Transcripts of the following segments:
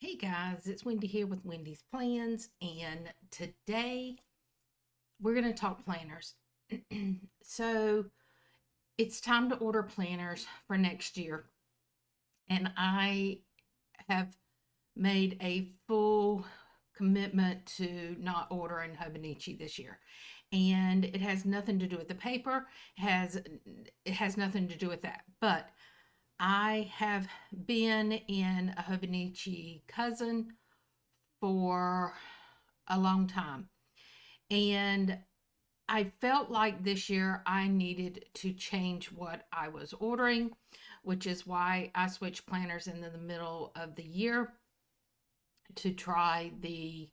Hey guys, it's Wendy here with Wendy's Plans, and today we're going to talk planners. So it's time to order planners for next year, and I have made a full commitment to not ordering Hobonichi this year. And it has nothing to do with the paper, it has nothing to do with that. But I have been in a Hobonichi cousin for a long time. And I felt like this year I needed to change what I was ordering, which is why I switched planners in the middle of the year to try the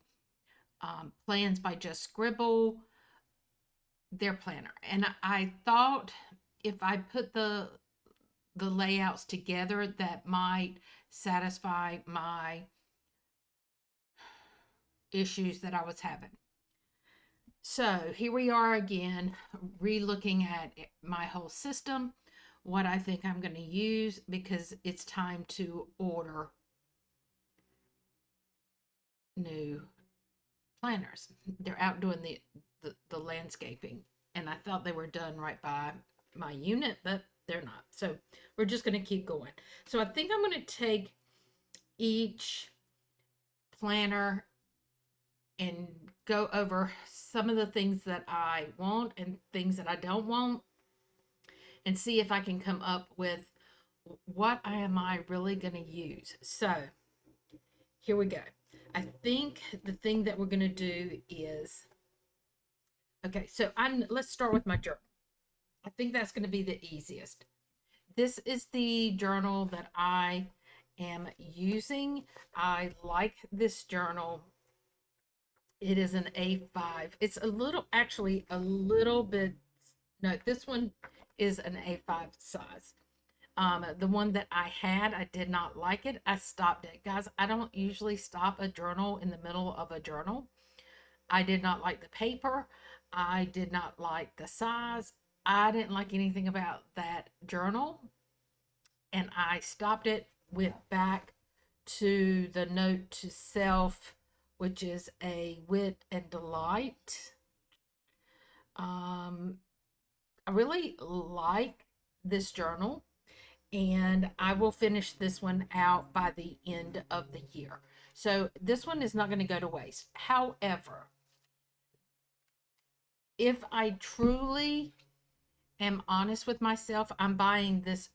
Plans by Just Scribble, their planner. And I thought if I put the layouts together, that might satisfy my issues that I was having. So here we are again, re-looking at my whole system, what I think I'm going to use, because it's time to order new planners. They're out doing the landscaping, and I thought they were done right by my unit, but they're not. So we're just going to keep going. So I think I'm going to take each planner and go over some of the things that I want and things that I don't want, and see if I can come up with what am I really going to use. So here we go. I think the thing that we're going to do is, okay, so let's start with my journal. I think that's going to be the easiest. This is the journal that I am using. I like this journal. It is an A5. It's actually a little bit, no, this one is an A5 size. The one that I had, I did not like it. I stopped it. Guys, I don't usually stop a journal in the middle of a journal. I did not like the paper. I did not like the size. I didn't like anything about that journal. And I stopped it, went back to the note to self, which is a wit and delight. I really like this journal, and I will finish this one out by the end of the year. So this one is not going to go to waste. However, if I truly am honest with myself, I'm buying this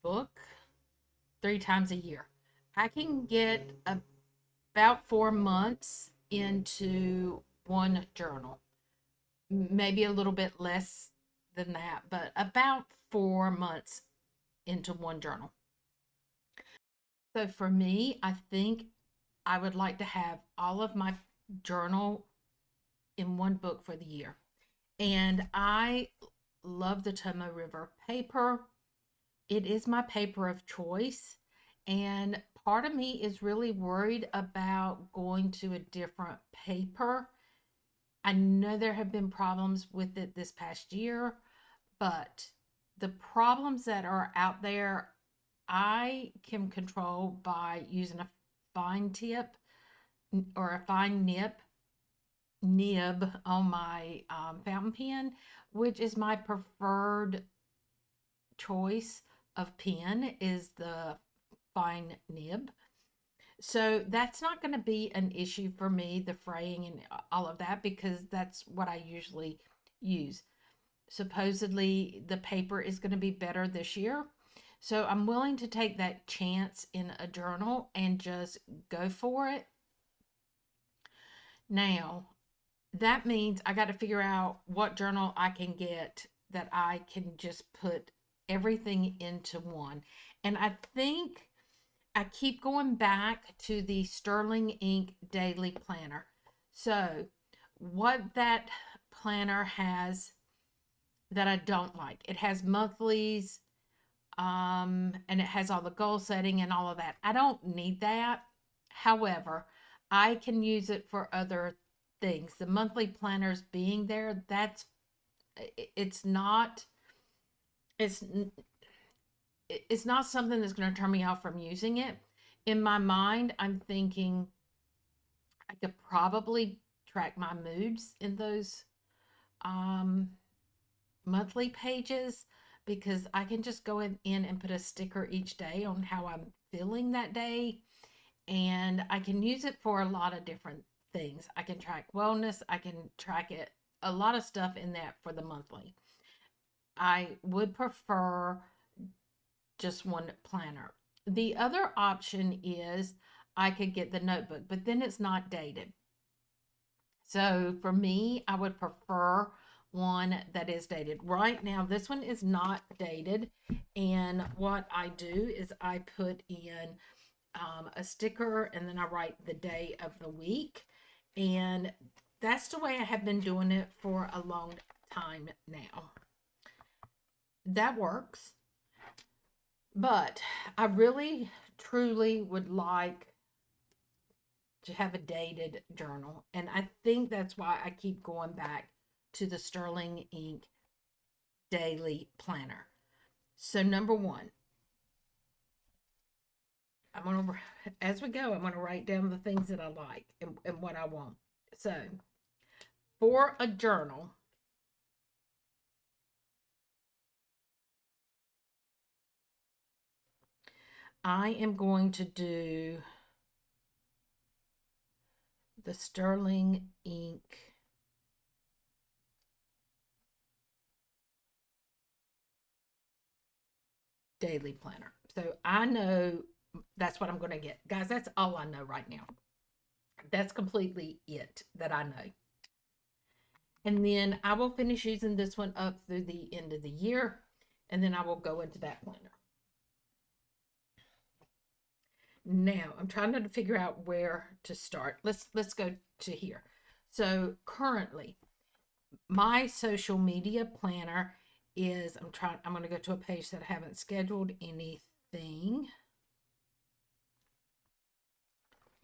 book 3 times a year. I can get about 4 months into one journal, maybe a little bit less than that, but about 4 months into one journal. So for me, I think I would like to have all of my journal in one book for the year. And I love the Tomo River paper. It is my paper of choice. And part of me is really worried about going to a different paper. I know there have been problems with it this past year, but the problems that are out there, I can control by using a fine tip or a fine nib on my fountain pen, which is my preferred choice of pen, is the fine nib. So that's not going to be an issue for me, the fraying and all of that, because that's what I usually use. Supposedly the paper is going to be better this year. So I'm willing to take that chance in a journal and just go for it. Now, that means I got to figure out what journal I can get that I can just put everything into one. And I think I keep going back to the Sterling Ink Daily Planner. So, what that planner has that I don't like, it has monthlies, and it has all the goal setting and all of that. I don't need that. However, I can use it for other things. The monthly planners being there, it's not it's it's not something that's going to turn me off from using it. In my mind, I'm thinking I could probably track my moods in those um, monthly pages, because I can just go in and put a sticker each day on how I'm feeling that day. And I can use it for a lot of different things. I can track wellness, I can track it, a lot of stuff in that for the monthly. I would prefer just one planner. The other option is I could get the notebook, but then it's not dated. So for me, I would prefer one that is dated. Right now, this one is not dated. And what I do is I put in a sticker, and then I write the day of the week. And that's the way I have been doing it for a long time now. That works. But I really, truly would like to have a dated journal. And I think that's why I keep going back to the Sterling Ink Daily Planner. So, number one, I'm going to, as we go, I'm going to write down the things that I like and what I want. So, for a journal, I am going to do the Sterling Ink Daily Planner. So I know that's what I'm going to get. Guys, that's all I know right now. That's completely it that I know. And then I will finish using this one up through the end of the year. And then I will go into that planner. Now I'm trying to figure out where to start. Let's go to here. So currently, my social media planner is, I'm going to go to a page that I haven't scheduled anything.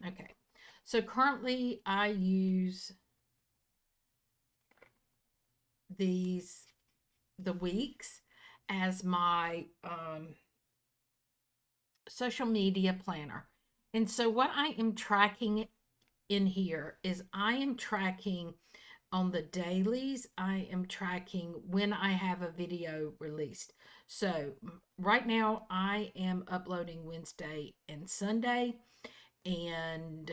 Okay. So currently I use the weeks as my social media planner. And so what I am tracking in here is I am tracking on the dailies, I am tracking when I have a video released. So right now I am uploading Wednesday and Sunday, and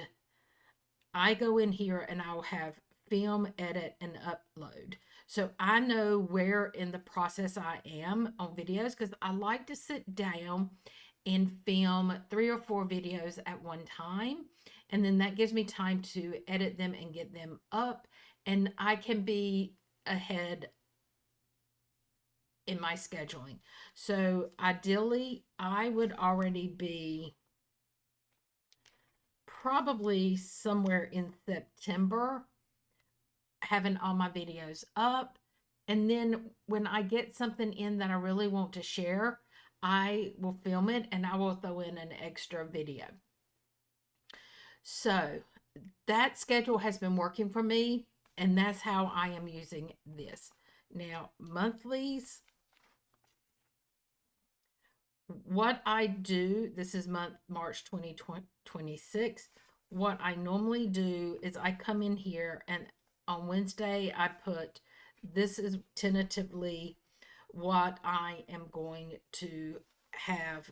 I go in here and I'll have film, edit, and upload. So I know where in the process I am on videos, because I like to sit down and film 3 or 4 videos at one time. And then that gives me time to edit them and get them up. And I can be ahead in my scheduling. So ideally, I would already be probably somewhere in September having all my videos up. And then when I get something in that I really want to share, I will film it and I will throw in an extra video. So that schedule has been working for me, and that's how I am using this. Now, monthlies, what I do, this is month March 2026. What I normally do is I come in here, and on Wednesday I put, this is tentatively what I am going to have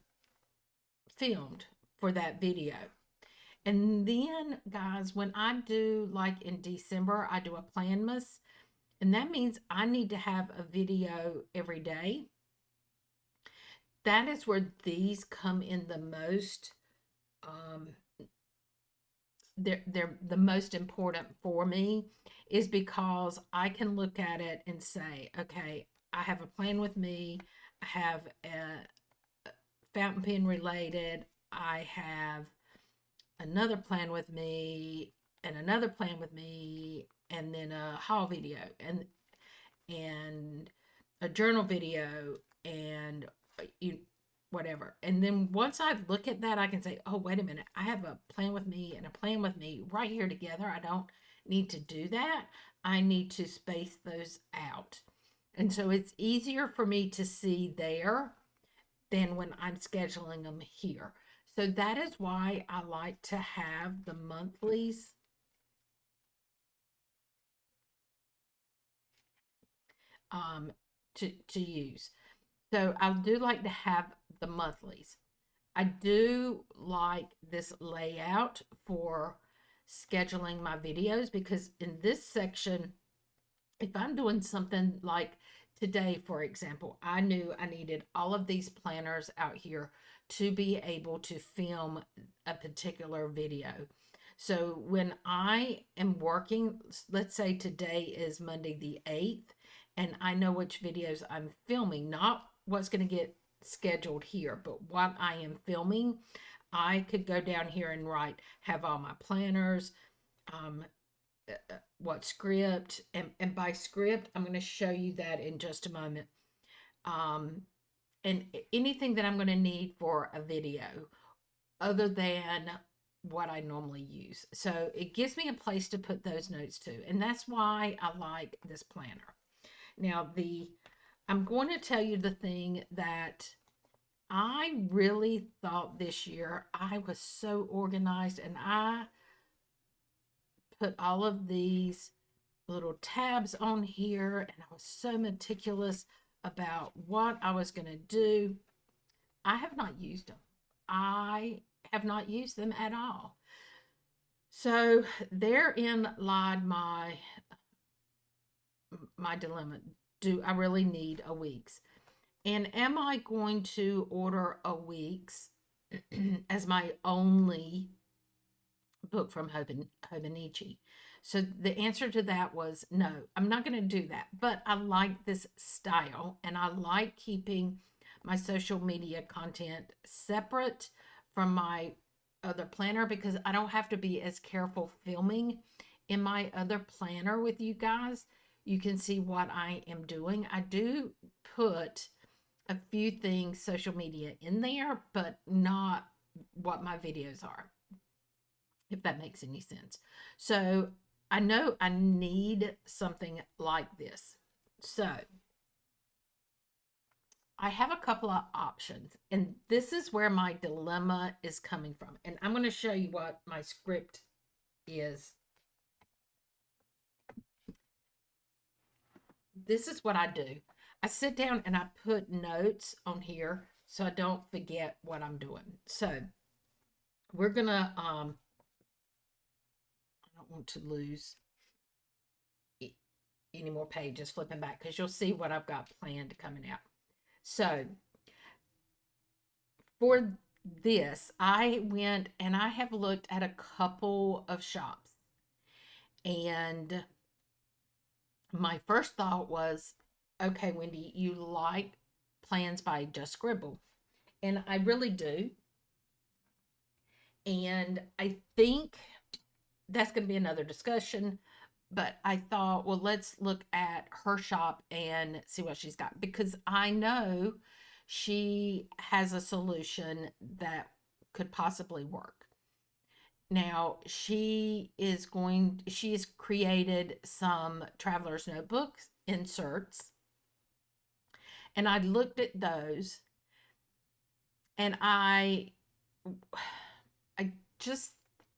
filmed for that video. And then, guys, when I do, like in December, I do a Planmas, and that means I need to have a video every day. That is where these come in the most. They're the most important for me, is because I can look at it and say, okay, I have a plan with me. I have a fountain pen related. I have another plan with me, and another plan with me, and then a haul video, and a journal video, and you whatever. And then once I look at that, I can say, oh, wait a minute, I have a plan with me and a plan with me right here together. I don't need to do that. I need to space those out. And so it's easier for me to see there than when I'm scheduling them here. So that is why I like to have the monthlies um, to use. So I do like to have the monthlies. I do like this layout for scheduling my videos because in this section, if I'm doing something like today, for example, I knew I needed all of these planners out here to be able to film a particular video. So when I am working, let's say today is Monday the 8th, and I know which videos I'm filming, not what's going to get scheduled here, but what I am filming, I could go down here and write, have all my planners, um, what script, and by script, I'm going to show you that in just a moment. Um, and anything that I'm going to need for a video other than what I normally use. So it gives me a place to put those notes to, and that's why I like this planner. Now, I'm going to tell you the thing that I really thought this year I was so organized, and I put all of these little tabs on here, and I was so meticulous about what I was going to do. I have not used them. I have not used them at all. So therein lied my dilemma. Do I really need a week's? And am I going to order a week's as my only book from Hobonichi? So the answer to that was no, I'm not going to do that. But I like this style, and I like keeping my social media content separate from my other planner because I don't have to be as careful filming in my other planner with you guys. You can see what I am doing. I do put a few things social media in there, but not what my videos are, if that makes any sense. So I know I need something like this. So I have a couple of options, and this is where my dilemma is coming from. And I'm going to show you what my script is. This is what I do. I sit down and I put notes on here so I don't forget what I'm doing. So we're going to, I don't want to lose any more pages flipping back because you'll see what I've got planned coming out. So for this, I went and I have looked at a couple of shops. And my first thought was, okay, Wendy, you like plans by Just Scribble. And I really do. And I think that's going to be another discussion. But I thought, well, let's look at her shop and see what she's got because I know she has a solution that could possibly work. Now, she has created some traveler's notebooks inserts, and I looked at those, and I just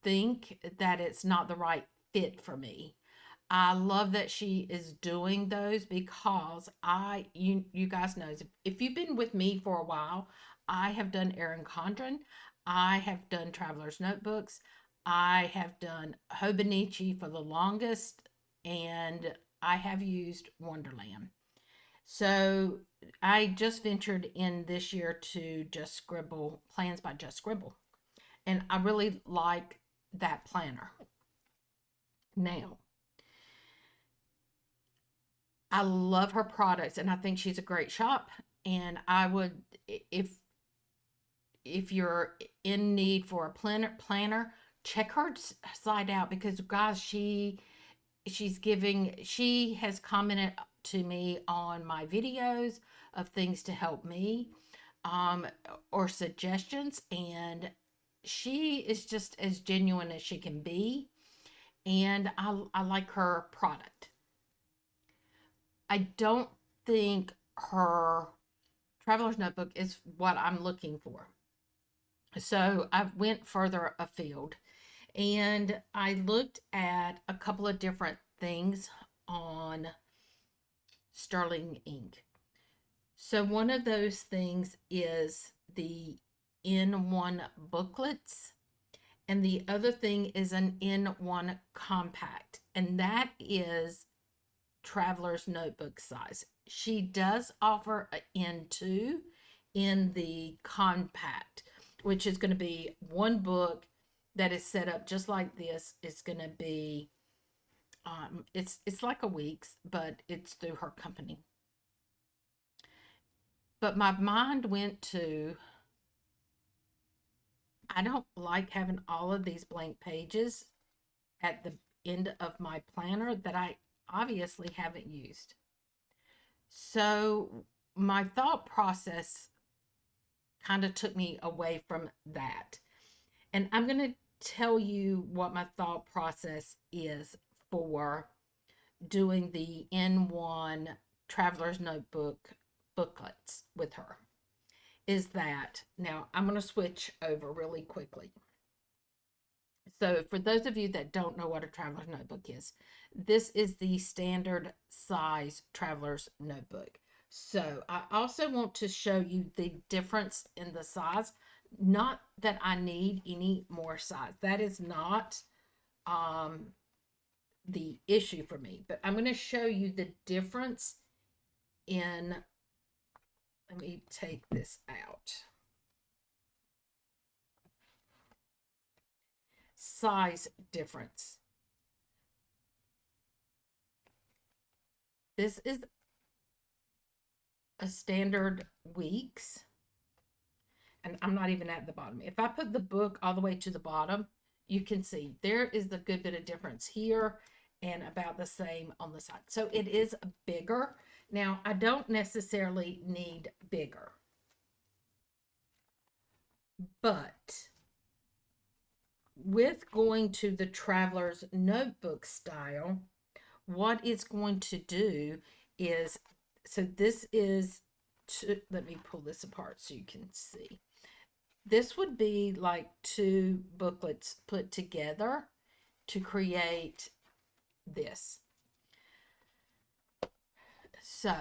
think that it's not the right fit for me. I love that she is doing those because you guys know if you've been with me for a while, I have done Erin Condren, I have done Traveler's Notebooks, I have done Hobonichi for the longest, and I have used Wonderland. So I just ventured in this year to Just Scribble, Plans by Just Scribble, and I really like that planner. Now, I love her products and I think she's a great shop. And I would, if you're in need for a planner, check her site out because guys, she has commented to me on my videos of things to help me, or suggestions, and she is just as genuine as she can be, and I like her product. I don't think her Traveler's Notebook is what I'm looking for. So I went further afield and I looked at a couple of different things on Sterling ink. So one of those things is the N1 booklets, and the other thing is an N1 compact, and that is traveler's notebook size. She does offer an N2 in the compact, which is going to be one book that is set up just like this. It's going to be it's like a week's, but it's through her company. But my mind went to, I don't like having all of these blank pages at the end of my planner that I obviously haven't used. So my thought process kind of took me away from that. And I'm going to tell you what my thought process is for doing the N1 Traveler's Notebook booklets with her. Is that now I'm going to switch over really quickly. So, for those of you that don't know what a traveler's notebook is, this is the standard size traveler's notebook. So, I also want to show you the difference in the size. Not that I need any more size, that is not um, the issue for me, but I'm going to show you the difference in. Let me take this out. Size difference. This is a standard weeks, and I'm not even at the bottom. If I put the book all the way to the bottom, you can see there is the good bit of difference here and about the same on the side. So it is bigger. Now, I don't necessarily need bigger, but with going to the traveler's notebook style, what it's going to do is, so this is, let me pull this apart so you can see. This would be like two booklets put together to create this. So,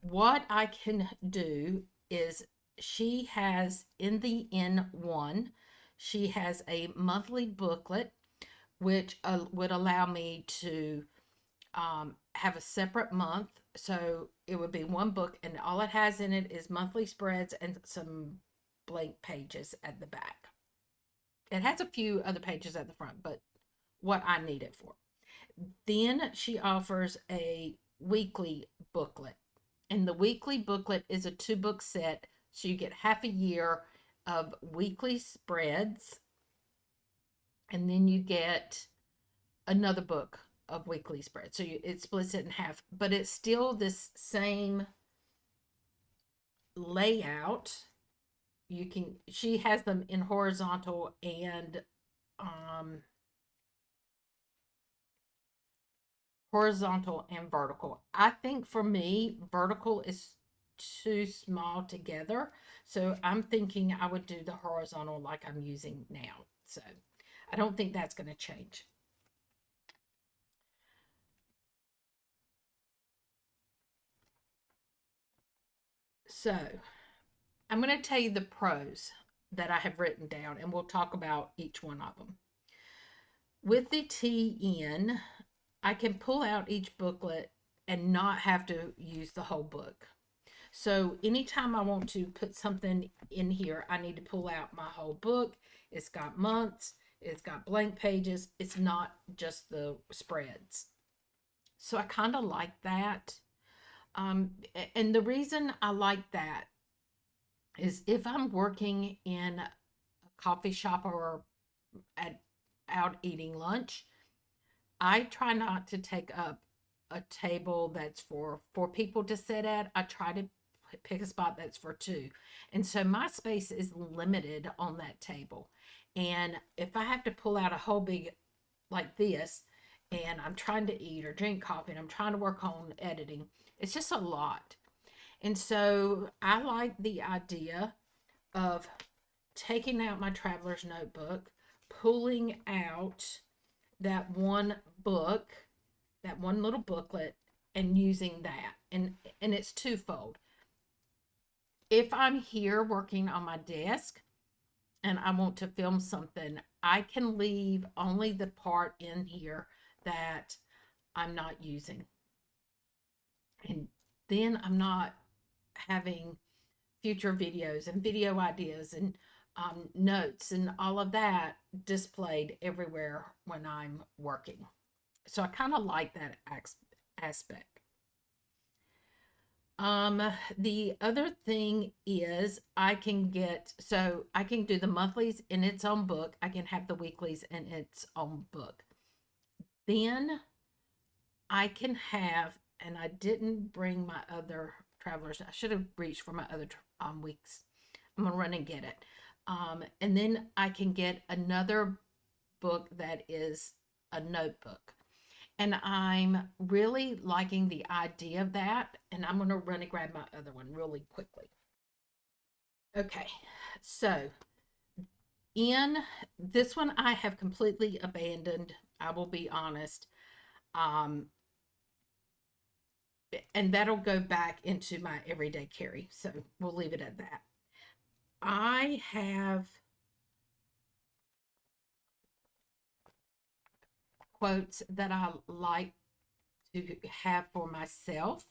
what I can do is, she has in the N1, she has a monthly booklet, which would allow me to have a separate month. So it would be one book, and all it has in it is monthly spreads and some blank pages at the back. It has a few other pages at the front, but what I need it for. Then she offers a weekly booklet, and the weekly booklet is a 2-book set. So you get half a year of weekly spreads, and then you get another book of weekly spread. So it splits it in half, but it's still this same layout. She has them in horizontal and vertical. I think for me, vertical is too small together. So I'm thinking I would do the horizontal like I'm using now. So I don't think that's going to change. So I'm going to tell you the pros that I have written down, and we'll talk about each one of them. With the TN, I can pull out each booklet and not have to use the whole book. So anytime I want to put something in here, I need to pull out my whole book. It's got months, it's got blank pages, it's not just the spreads. So I kind of like that. And the reason I like that is if I'm working in a coffee shop or at out eating lunch, I try not to take up a table that's for 4 people to sit at. I try to pick a spot that's for 2. And so my space is limited on that table. And if I have to pull out a whole big like this, and I'm trying to eat or drink coffee and I'm trying to work on editing, it's just a lot. And so I like the idea of taking out my traveler's notebook, pulling out that one book, that one little booklet, and using that. And it's twofold. If I'm here working on my desk and I want to film something, I can leave only the part in here that I'm not using. And then I'm not having future videos and video ideas and notes and all of that displayed everywhere when I'm working. So I kind of like that aspect. The other thing is I can do the monthlies in its own book. I can have the weeklies in its own book. Then I can have, and I didn't bring my other travelers. I should have reached for my other weeks. I'm gonna run and get it. And then I can get another book that is a notebook. And I'm really liking the idea of that. And I'm going to run and grab my other one really quickly. Okay, so in this one, I have completely abandoned, I will be honest. Um, and that'll go back into my everyday carry. So we'll leave it at that. I have quotes that I like to have for myself.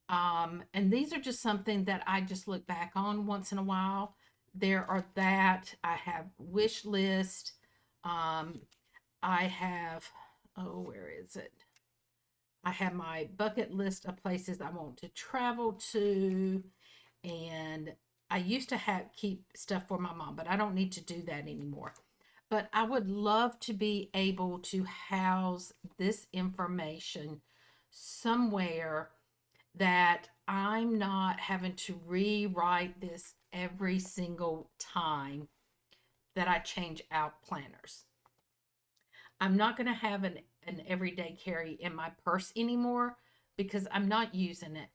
And these are just something that I just look back on once in a while. There are that I have wish list. I have, oh, where is it? I have my bucket list of places I want to travel to. And I used to keep stuff for my mom, but I don't need to do that anymore. But I would love to be able to house this information somewhere that I'm not having to rewrite this every single time that I change out planners. I'm not going to have an everyday carry in my purse anymore because I'm not using it.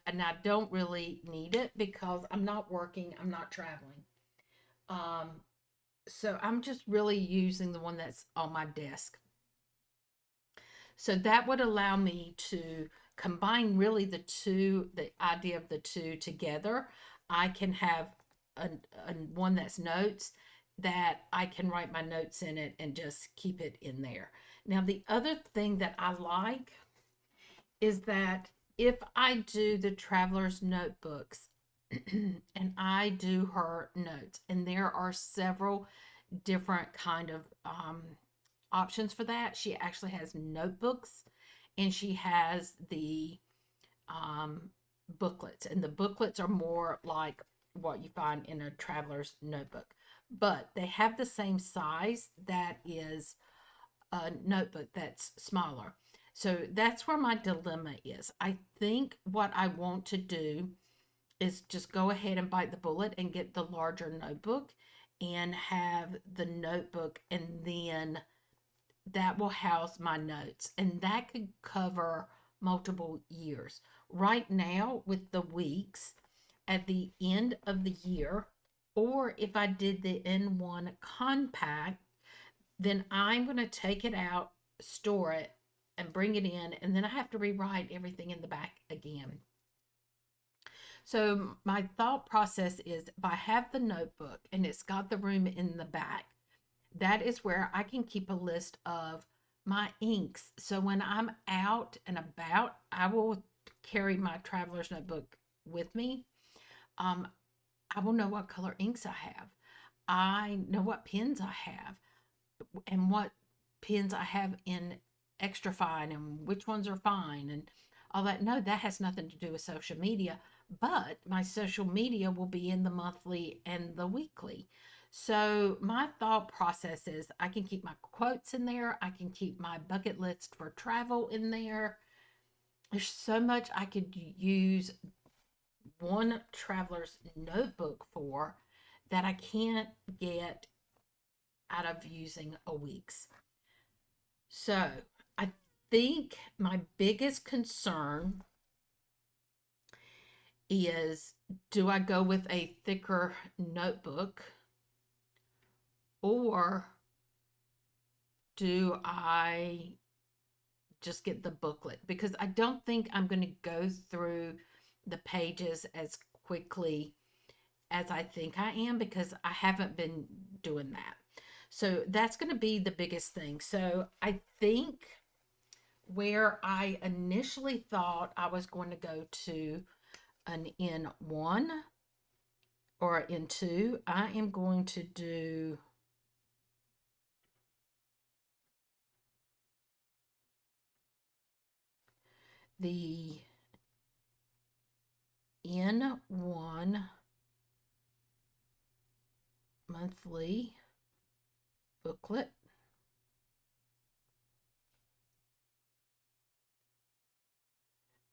And I don't really need it because I'm not working, I'm not traveling. Um, so I'm just really using the one that's on my desk. So that would allow me to combine really the idea of the two together. I can have a one that's notes that I can write my notes in it and just keep it in there. Now, the other thing that I like is that if I do the traveler's notebooks and I do her notes, and there are several different kind of options for that. She actually has notebooks and she has the um, booklets, and the booklets are more like what you find in a traveler's notebook, but they have the same size that is a notebook that's smaller. So that's where my dilemma is. I think what I want to do is just go ahead and bite the bullet and get the larger notebook and have the notebook, and then that will house my notes, and that could cover multiple years. Right now, with the weeks at the end of the year, or if I did the N1 compact, then I'm going to take it out, store it, and bring it in, and then I have to rewrite everything in the back again. So my thought process is if I have the notebook and it's got the room in the back, that is where I can keep a list of my inks. So when I'm out and about, I will carry my traveler's notebook with me. Um, I will know what color inks I have. I know what pens I have and what pens I have in extra fine and which ones are fine and all that. No, that has nothing to do with social media, but my social media will be in the monthly and the weekly. So my thought process is I can keep my quotes in there. I can keep my bucket list for travel in there. There's so much I could use one traveler's notebook for that I can't get out of using a week's. So I think my biggest concern is, do I go with a thicker notebook or do I just get the booklet? Because I don't think I'm going to go through the pages as quickly as I think I am because I haven't been doing that. So that's going to be the biggest thing. So I think where I initially thought I was going to go to an N1 or an N2, I am going to do the N1 monthly booklet,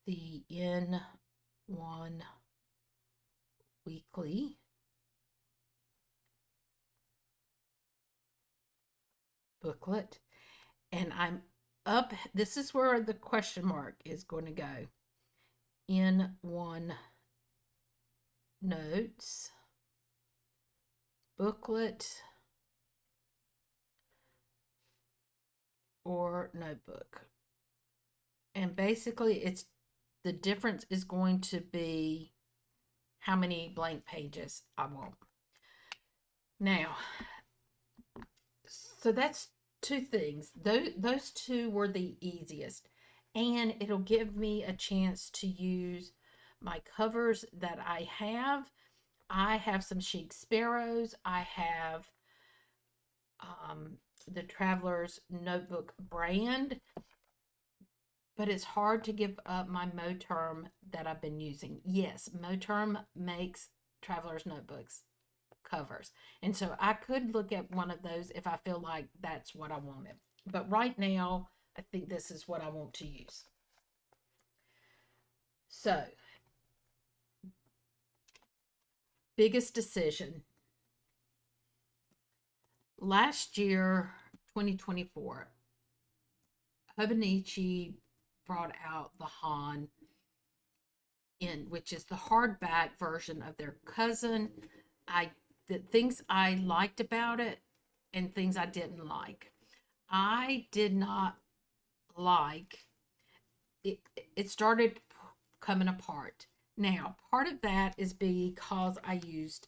the N1 weekly booklet, and I'm up. This is where the question mark is going to go. N1 notes booklet or notebook. And basically, it's the difference is going to be how many blank pages I want. Now, so that's two things. Those two were the easiest. And it'll give me a chance to use my covers that I have. I have some chic sparrows. I have the Traveler's Notebook brand, but it's hard to give up my Moterm that I've been using. Yes, Moterm makes Traveler's Notebooks covers. And so I could look at one of those if I feel like that's what I wanted. But right now, I think this is what I want to use. So, biggest decision. Last year, 2024, Hubanichi brought out the Han in, which is the hardback version of their cousin. The things I liked about it and things I didn't like. I did not like it. It started coming apart. Now, part of that is because I used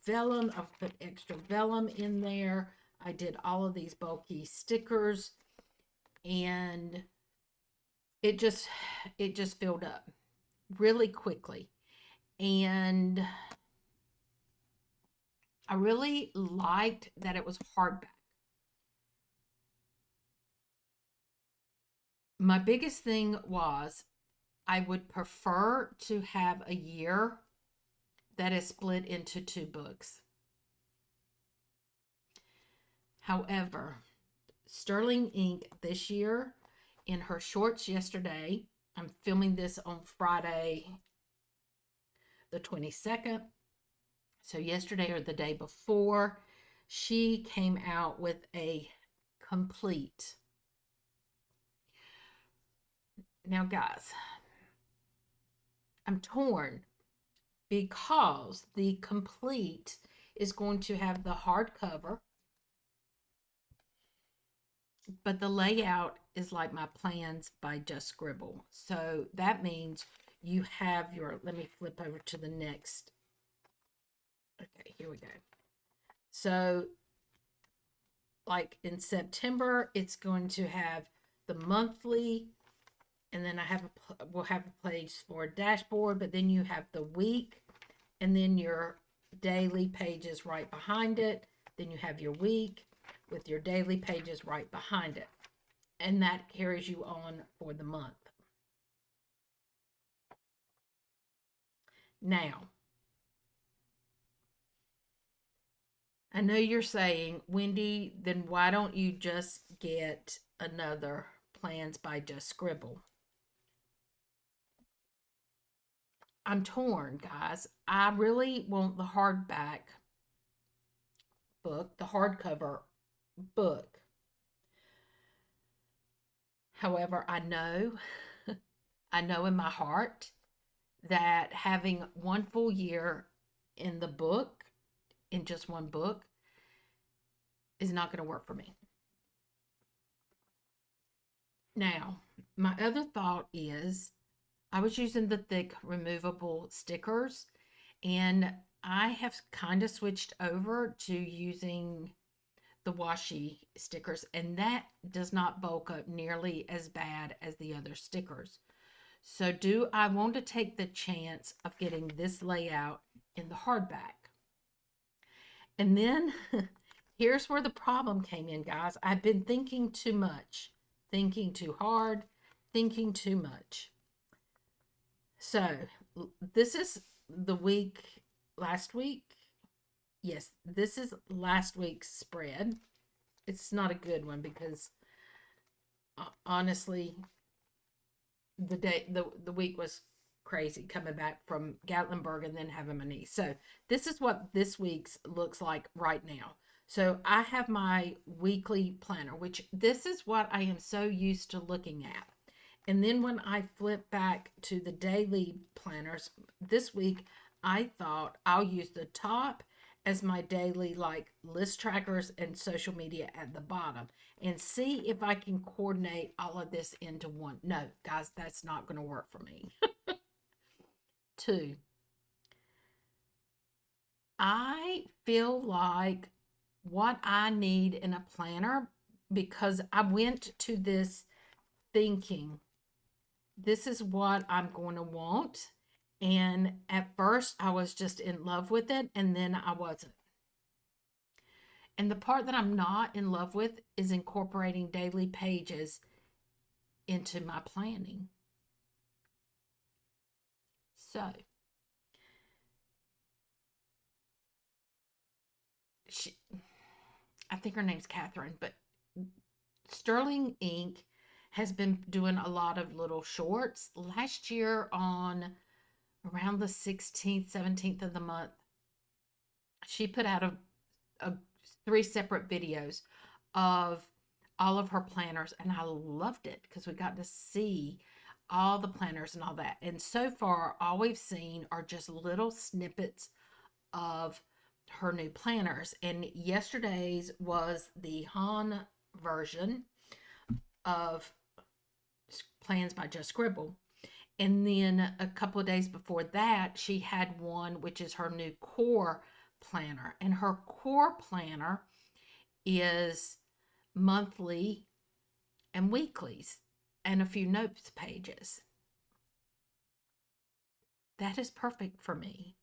vellum. I've put extra vellum in there. I did all of these bulky stickers, and it just filled up really quickly. And I really liked that it was hardback. My biggest thing was I would prefer to have a year that is split into two books. However, Sterling Ink this year, in her shorts yesterday, I'm filming this on Friday the 22nd. So yesterday or the day before, she came out with a complete. Now, guys, I'm torn because the complete is going to have the hardcover, but the layout is like my plans by Just Scribble. So that means you have your, let me flip over to the next. Okay, here we go. So like in September, it's going to have the monthly, and then we'll have a place for a dashboard, but then you have the week, and then your daily pages right behind it. Then you have your week with your daily pages right behind it. And that carries you on for the month. Now, I know you're saying, Wendy, then why don't you just get another Plans by Just Scribble? I'm torn, guys. I really want the hardback book, the hardcover book. However, I know in my heart that having one full year in the book, in just one book, is not going to work for me. Now, my other thought is I was using the thick removable stickers, and I have kind of switched over to using the washi stickers, and that does not bulk up nearly as bad as the other stickers. So do I want to take the chance of getting this layout in the hardback? And then here's where the problem came in, guys. I've been thinking too much, thinking too hard, thinking too much. So this is the week, last week. Yes, this is last week's spread. It's not a good one because honestly, the week was crazy coming back from Gatlinburg and then having my niece. So this is what this week's looks like right now. So I have my weekly planner, which this is what I am so used to looking at. And then when I flip back to the daily planners this week, I thought I'll use the top as my daily like list trackers and social media at the bottom and see if I can coordinate all of this into one. No, guys, that's not going to work for me. Two, I feel like what I need in a planner, because I went to this thinking this is what I'm going to want. And at first I was just in love with it, and then I wasn't. And the part that I'm not in love with is incorporating daily pages into my planning. So, I think her name's Catherine, but Sterling Ink has been doing a lot of little shorts. Last year on around the 16th, 17th of the month, she put out a 3 separate videos of all of her planners, and I loved it because we got to see all the planners and all that. And so far, all we've seen are just little snippets of her new planners. And yesterday's was the Han version of Plans by Just Scribble. And then a couple of days before that, she had one which is her new core planner. And her core planner is monthly and weeklies and a few notes pages. That is perfect for me.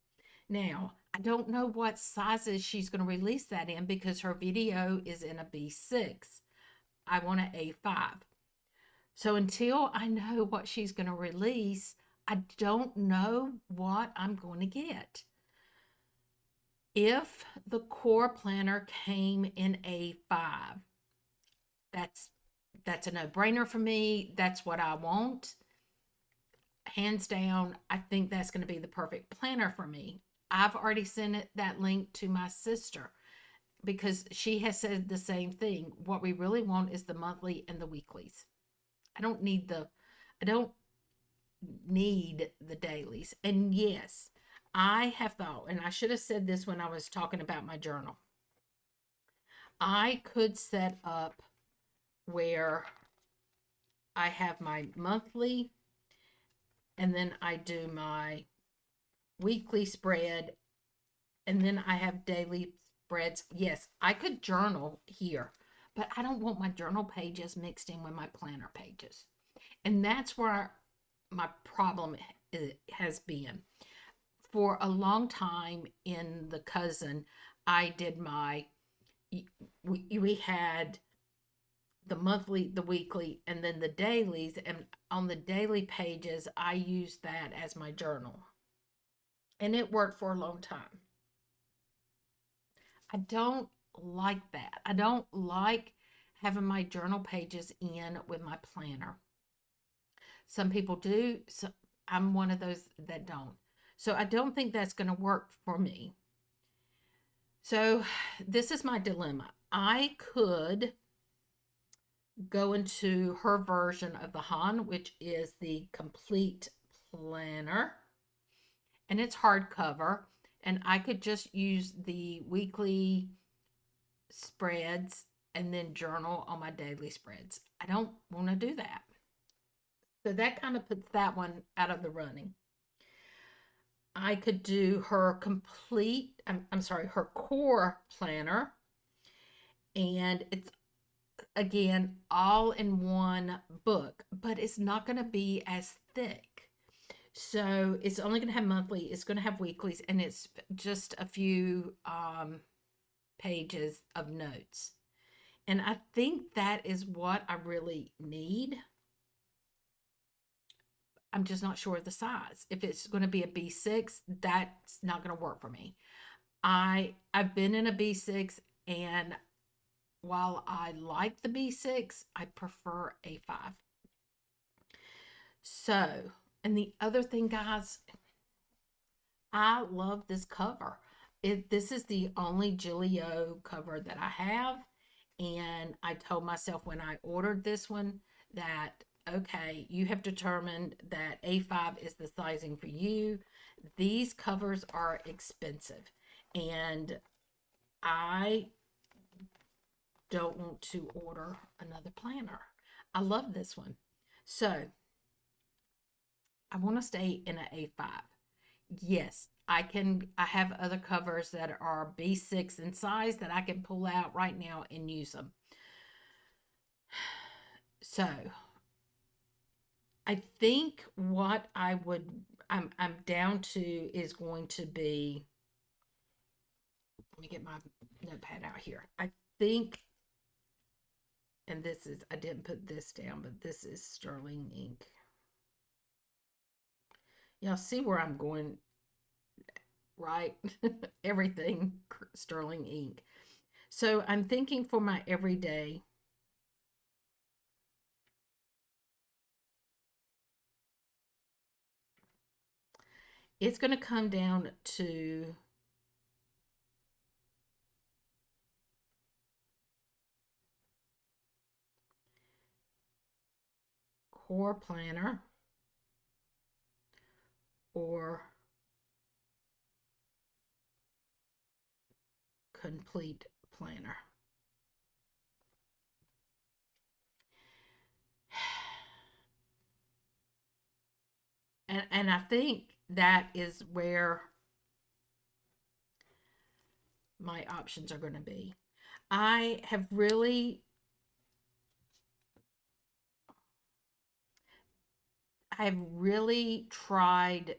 Now, I don't know what sizes she's going to release that in because her video is in a B6. I want an A5. So until I know what she's going to release, I don't know what I'm going to get. If the core planner came in A5, that's a no-brainer for me. That's what I want. Hands down, I think that's going to be the perfect planner for me. I've already sent that link to my sister because she has said the same thing. What we really want is the monthly and the weeklies. I don't need the dailies. And yes, I have thought, and I should have said this when I was talking about my journal. I could set up where I have my monthly and then I do my weekly spread and then I have daily spreads. Yes, I could journal here, but I don't want my journal pages mixed in with my planner pages. And that's where my problem has been. For a long time in the cousin, I did we had the monthly, the weekly, and then the dailies. And on the daily pages, I used that as my journal. And it worked for a long time. I don't like that. I don't like having my journal pages in with my planner. Some people do. So I'm one of those that don't. So I don't think that's going to work for me. So this is my dilemma. I could go into her version of the Han, which is the complete planner, and it's hardcover, and I could just use the weekly spreads and then journal on my daily spreads. I don't want to do that. So that kind of puts that one out of the running. I could do her I'm sorry, her core planner. And it's, again, all in one book, but it's not going to be as thick. So it's only going to have monthly, it's going to have weeklies, and it's just a few pages of notes. And I think that is what I really need. I'm just not sure of the size. If it's going to be a B6, that's not going to work for me. I've been in a B6, and while I like the B6, I prefer A5. So, and the other thing, guys, I love this cover. This is the only Gillio cover that I have. And I told myself when I ordered this one that, okay, you have determined that A5 is the sizing for you. These covers are expensive. And I don't want to order another planner. I love this one. So I want to stay in an A5. Yes, I have other covers that are B6 in size that I can pull out right now and use them. So I think what I'm down to is going to be, let me get my notepad out here. I think, and this is, I didn't put this down, but this is sterling ink. Y'all see where I'm going, right? Everything sterling ink. So I'm thinking for my everyday, it's going to come down to core planner or complete planner. And I think that is where my options are going to be. I have really I've really tried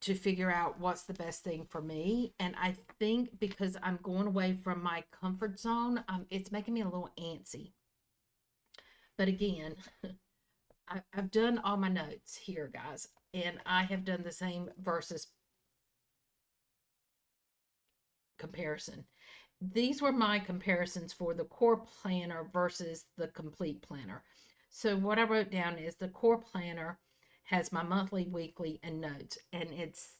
to figure out what's the best thing for me. And I think because I'm going away from my comfort zone, it's making me a little antsy. But again, I've done all my notes here, guys, and I have done the same versus comparison. These were my comparisons for the core planner versus the complete planner. So what I wrote down is the core planner has my monthly, weekly, and notes, and it's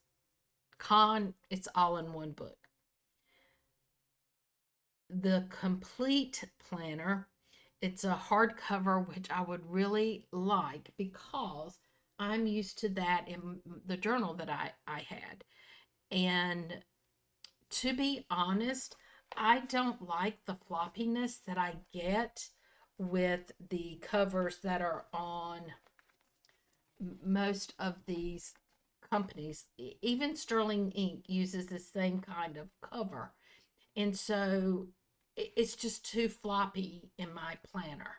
all in one book. The complete planner, it's a hardcover, which I would really like because I'm used to that in the journal that I had. And to be honest, I don't like the floppiness that I get with the covers that are on most of these companies. Even Sterling Ink uses the same kind of cover. And so it's just too floppy in my planner.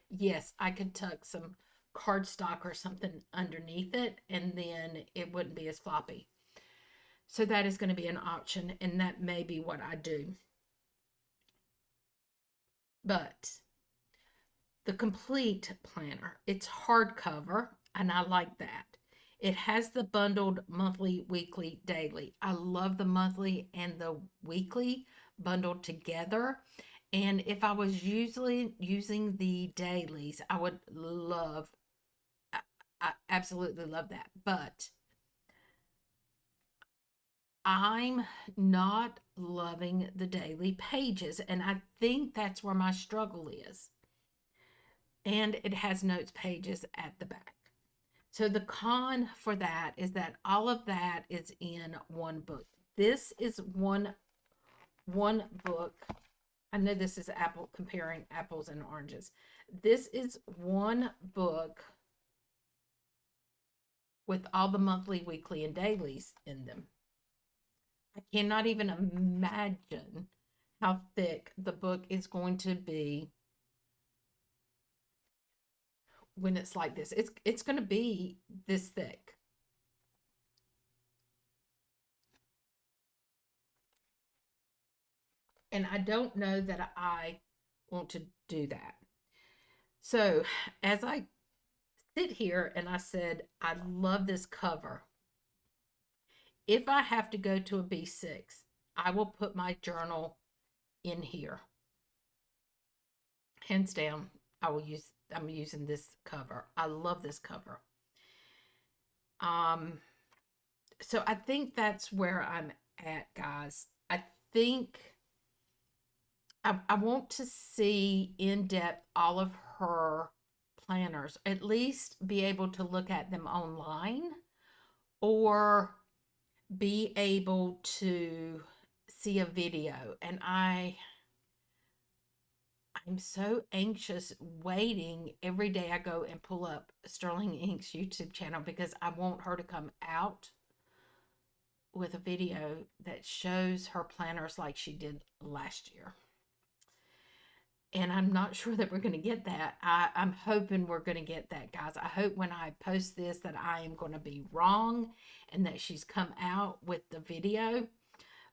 Yes, I could tuck some cardstock or something underneath it and then it wouldn't be as floppy. So that is going to be an option, and that may be what I do. But the complete planner, it's hardcover, and I like that. It has the bundled monthly, weekly, daily. I love the monthly and the weekly bundled together. And if I was usually using the dailies, I would I absolutely love that. But I'm not loving the daily pages, and I think that's where my struggle is. And it has notes pages at the back. So the con for that is that all of that is in one book. this is one book. I know this is apple comparing apples and oranges. This is one book with all the monthly, weekly, and dailies in them. I cannot even imagine how thick the book is going to be when it's like this. It's going to be this thick. And I don't know that I want to do that. So, as I sit here and I said, I love this cover. If I have to go to a B6, I will put my journal in here. Hands down, I'm using this cover. I love this cover. Um so I think that's where I'm at, guys. I think I want to see in depth all of her planners, at least be able to look at them online or be able to see a video. And I'm so anxious waiting every day I go and pull up Sterling Ink's YouTube channel because I want her to come out with a video that shows her planners like she did last year. And I'm not sure that we're going to get that. I'm hoping we're going to get that, guys. I hope when I post this that I am going to be wrong and that she's come out with the video.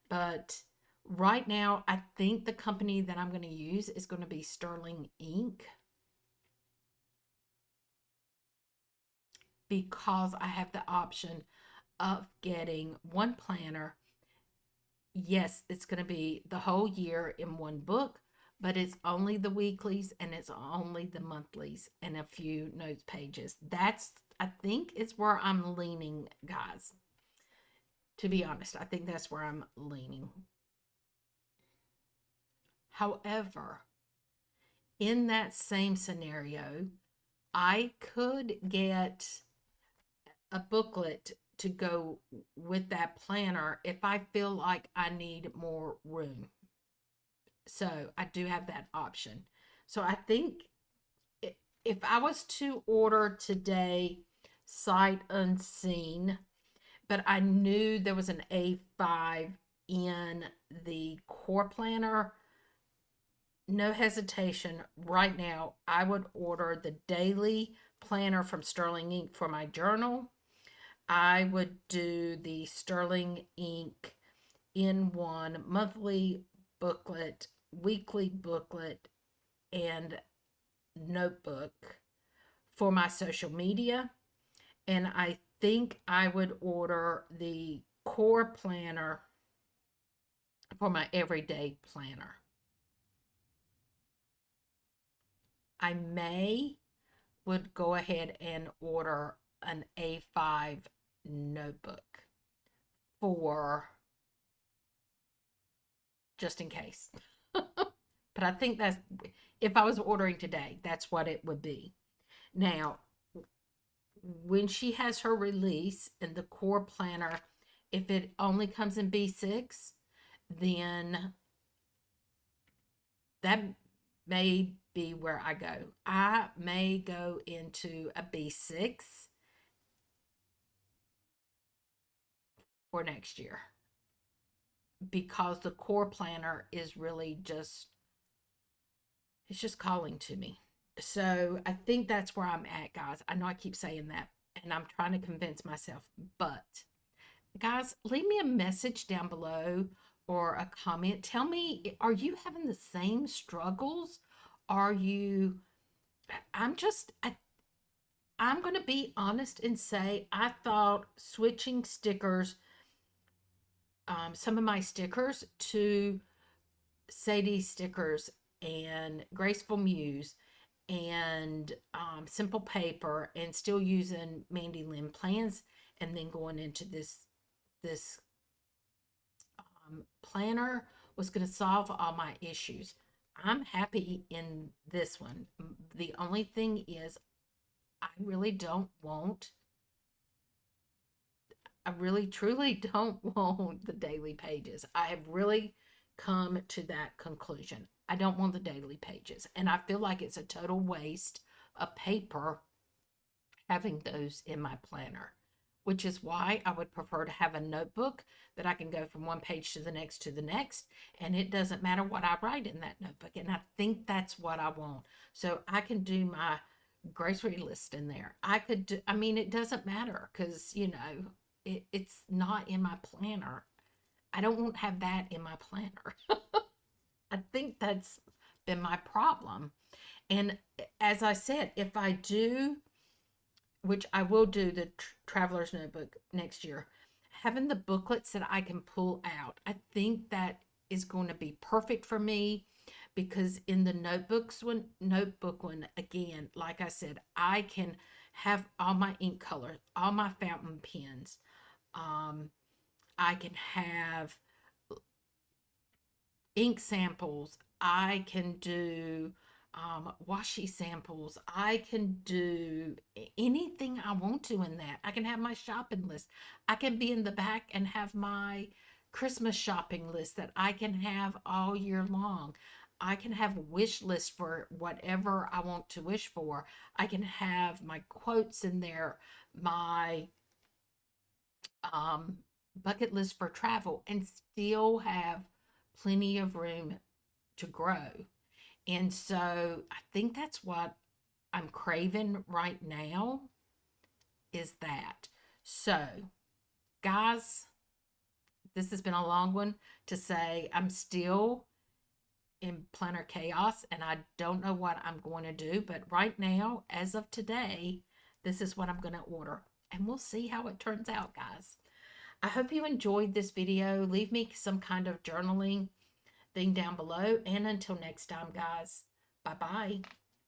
But right now, I think the company that I'm going to use is going to be Sterling Ink, because I have the option of getting one planner. Yes, it's going to be the whole year in one book, but it's only the weeklies and it's only the monthlies and a few notes pages. That's, I think, it's where I'm leaning, guys. To be honest, I think that's where I'm leaning. However, in that same scenario, I could get a booklet to go with that planner if I feel like I need more room. So I do have that option. So I think if I was to order today, sight unseen, but I knew there was an A5 in the core planner, no hesitation, right now, I would order the daily planner from Sterling Ink for my journal. I would do the Sterling Ink in one monthly booklet, weekly booklet, and notebook for my social media. And I think I would order the core planner for my everyday planner. I would go ahead and order an A5 notebook for just in case. But I think that's, if I was ordering today, that's what it would be. Now, when she has her release in the core planner, if it only comes in B6, then that may be where I go. I may go into a B6 for next year because the core planner is really just, it's just calling to me. So I think that's where I'm at, guys. I know I keep saying that and I'm trying to convince myself, but guys, leave me a message down below or a comment. Tell me, are you having the same struggles? Are you, I'm just, I'm going to be honest and say, I thought switching stickers, some of my stickers to Sadie stickers and Graceful Muse and Simple Paper and still using Mandy Lynn plans and then going into this planner was going to solve all my issues. I'm happy in this one. The only thing is I really don't want I really truly don't want the daily pages. I have really come to that conclusion. I don't want the daily pages. And I feel like it's a total waste of paper having those in my planner, which is why I would prefer to have a notebook that I can go from one page to the next, and it doesn't matter what I write in that notebook. And I think that's what I want. So I can do my grocery list in there. I could do, I mean, it doesn't matter because, it's not in my planner. I don't want to have that in my planner. I think that's been my problem. And as I said, if I do, which I will do the Traveler's Notebook next year, having the booklets that I can pull out, I think that is going to be perfect for me because in the notebook one, again, like I said, I can have all my ink colors, all my fountain pens. Um, I can have ink samples. I can do washi samples. I can do anything I want to in that. I can have my shopping list. I can be in the back and have my Christmas shopping list that I can have all year long. I can have a wish list for whatever I want to wish for. I can have my quotes in there, my um, bucket list for travel, and still have plenty of room to grow. And so I think that's what I'm craving right now is that. So, guys, this has been a long one to say I'm still in planner chaos and I don't know what I'm going to do, but right now, as of today, this is what I'm going to order. And we'll see how it turns out, guys. I hope you enjoyed this video. Leave me some kind of journaling thing down below. And until next time, guys, bye bye.